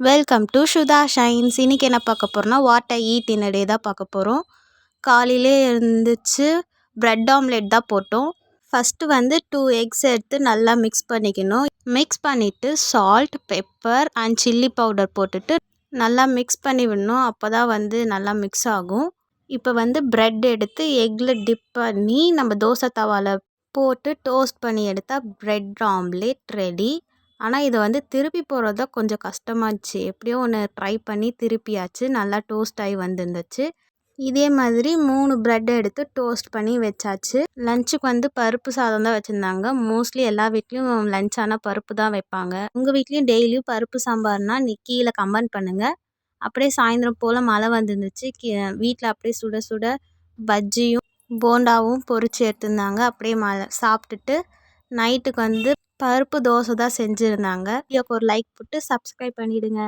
Welcome to Sudha shines. இன்றைக்கி என்ன பார்க்க போகிறோன்னா வாட் ஐ ஈட் இன் அ டே தான் பார்க்க போகிறோம். காலையிலே இருந்துச்சு ப்ரெட் ஆம்லெட் தான் போட்டோம். ஃபஸ்ட்டு வந்து 2 எக்ஸ் எடுத்து நல்லா மிக்ஸ் பண்ணிக்கணும். மிக்ஸ் பண்ணிவிட்டு salt, pepper and chilli powder போட்டுட்டு நல்லா மிக்ஸ் பண்ணி விடணும். அப்போ தான் வந்து நல்லா மிக்ஸ் ஆகும். இப்போ வந்து ப்ரெட் எடுத்து எக்கில் டிப் பண்ணி நம்ம தோசை தவாவில் போட்டு டோஸ்ட் பண்ணி எடுத்தால் ப்ரெட் ஆம்லெட் ரெடி. ஆனால் இதை வந்து திருப்பி போடுறது தான் கொஞ்சம் கஷ்டமாச்சு. எப்படியோ ஒன்று ட்ரை பண்ணி திருப்பியாச்சு. நல்லா டோஸ்ட் ஆகி வந்துருந்துச்சு. இதே மாதிரி 3 ப்ரெட் எடுத்து டோஸ்ட் பண்ணி வச்சாச்சு. லஞ்சுக்கு வந்து பருப்பு சாதம் தான் வச்சுருந்தாங்க. மோஸ்ட்லி எல்லா வீட்லேயும் லஞ்ச் ஆனால் பருப்பு தான் வைப்பாங்க. உங்கள் வீட்லேயும் டெய்லியும் பருப்பு சாம்பார்னா கீழே கமெண்ட் பண்ணுங்கள். அப்படியே சாயந்தரம் போல் மழை வந்துருந்துச்சு. வீட்டில் அப்படியே சுட சுட பஜ்ஜியும் போண்டாவும் பொரிச்சு எடுத்துருந்தாங்க. அப்படியே சாப்பிட்டுட்டு நைட்டுக்கு வந்து பருப்பு தோசை தான் செஞ்சுருந்தாங்க. வீடியோக்கு ஒரு லைக் போட்டு சப்ஸ்கிரைப் பண்ணிவிடுங்க.